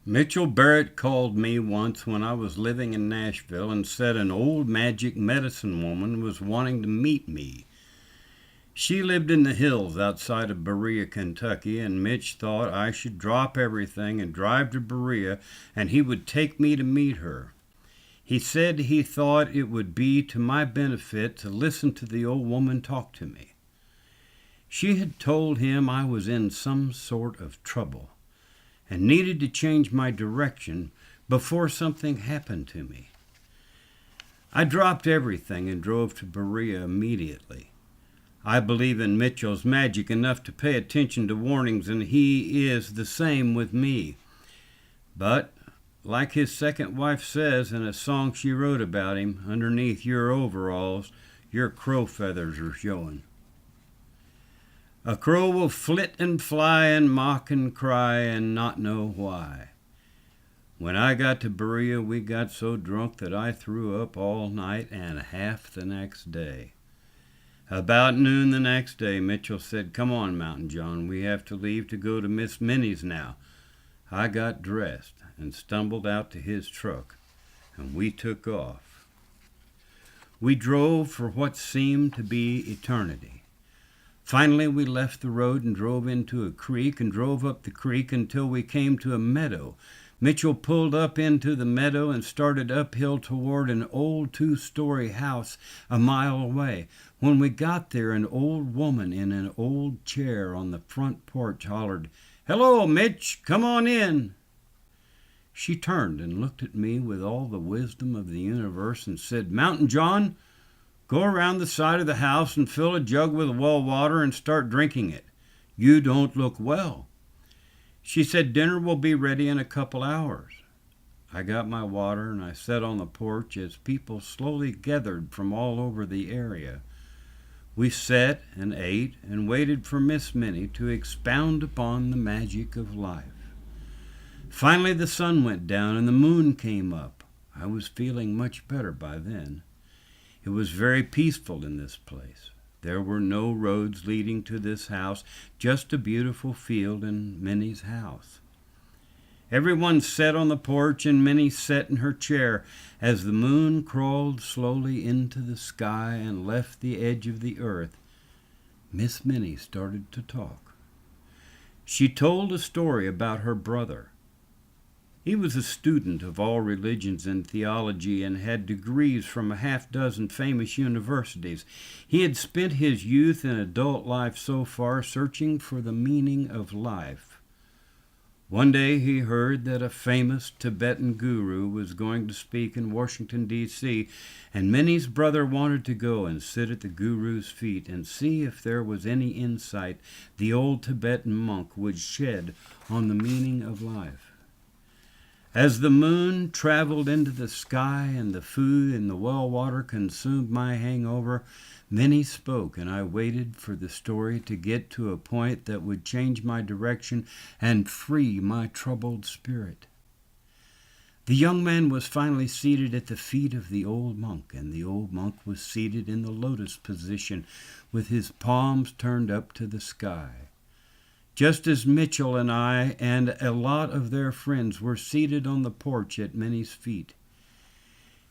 Mitchell Barrett called me once when I was living in Nashville and said an old magic medicine woman was wanting to meet me. She lived in the hills outside of Berea, Kentucky, and Mitch thought I should drop everything and drive to Berea and he would take me to meet her. He said he thought it would be to my benefit to listen to the old woman talk to me. She had told him I was in some sort of trouble and needed to change my direction before something happened to me. I dropped everything and drove to Berea immediately. I believe in Mitchell's magic enough to pay attention to warnings, and he is the same with me. But, like his second wife says in a song she wrote about him, underneath your overalls, your crow feathers are showing. A crow will flit and fly and mock and cry and not know why. When I got to Berea, we got so drunk that I threw up all night and half the next day. About noon the next day, Mitchell said, "Come on, Mountain John, we have to leave to go to Miss Minnie's now." I got dressed and stumbled out to his truck, and we took off. We drove for what seemed to be eternity. Finally, we left the road and drove into a creek and drove up the creek until we came to a meadow. Mitchell pulled up into the meadow and started uphill toward an old two-story house a mile away. When we got there, an old woman in an old chair on the front porch hollered, "Hello, Mitch, come on in." She turned and looked at me with all the wisdom of the universe and said, "Mountain John, go around the side of the house and fill a jug with well water and start drinking it. You don't look well." She said dinner will be ready in a couple hours. I got my water and I sat on the porch as people slowly gathered from all over the area. We sat and ate and waited for Miss Minnie to expound upon the magic of life. Finally the sun went down and the moon came up. I was feeling much better by then. It was very peaceful in this place. There were no roads leading to this house, just a beautiful field and Minnie's house. Everyone sat on the porch and Minnie sat in her chair. As the moon crawled slowly into the sky and left the edge of the earth, Miss Minnie started to talk. She told a story about her brother. He was a student of all religions and theology and had degrees from a half-dozen famous universities. He had spent his youth and adult life so far searching for the meaning of life. One day he heard that a famous Tibetan guru was going to speak in Washington, D.C., and Minnie's brother wanted to go and sit at the guru's feet and see if there was any insight the old Tibetan monk would shed on the meaning of life. As the moon traveled into the sky and the food and the well water consumed my hangover, Minnie spoke, and I waited for the story to get to a point that would change my direction and free my troubled spirit. The young man was finally seated at the feet of the old monk, and the old monk was seated in the lotus position with his palms turned up to the sky. Just as Mitchell and I and a lot of their friends were seated on the porch at Minnie's feet.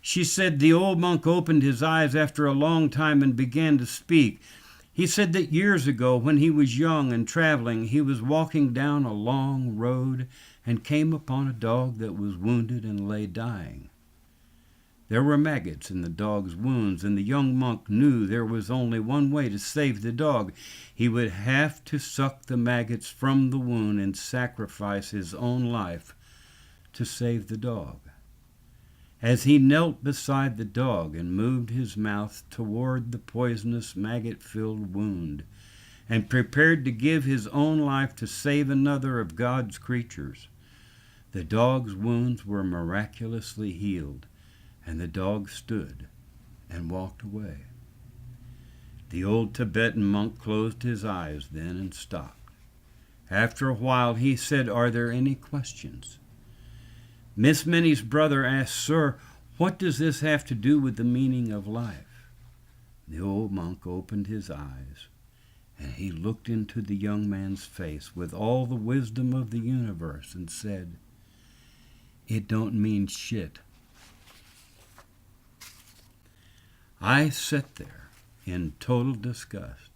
She said the old monk opened his eyes after a long time and began to speak. He said that years ago, when he was young and traveling, he was walking down a long road and came upon a dog that was wounded and lay dying. There were maggots in the dog's wounds, and the young monk knew there was only one way to save the dog. He would have to suck the maggots from the wound and sacrifice his own life to save the dog. As he knelt beside the dog and moved his mouth toward the poisonous maggot-filled wound and prepared to give his own life to save another of God's creatures, the dog's wounds were miraculously healed, and the dog stood and walked away. The old Tibetan monk closed his eyes then and stopped. After a while he said, "Are there any questions?" Miss Minnie's brother asked, "Sir, what does this have to do with the meaning of life?" The old monk opened his eyes, and he looked into the young man's face with all the wisdom of the universe and said, It don't mean shit. I sat there in total disgust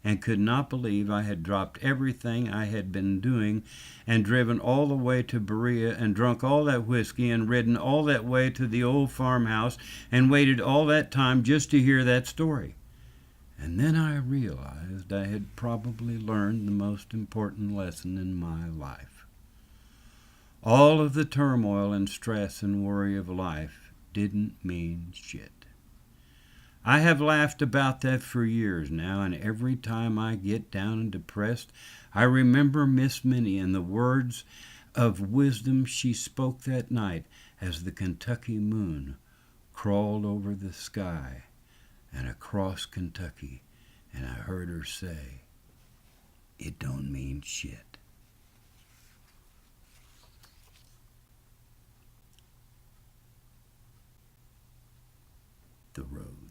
and could not believe I had dropped everything I had been doing and driven all the way to Berea and drunk all that whiskey and ridden all that way to the old farmhouse and waited all that time just to hear that story. And then I realized I had probably learned the most important lesson in my life. All of the turmoil and stress and worry of life didn't mean shit. I have laughed about that for years now, and every time I get down and depressed, I remember Miss Minnie and the words of wisdom she spoke that night as the Kentucky moon crawled over the sky and across Kentucky, and I heard her say, "It don't mean shit." The Rose.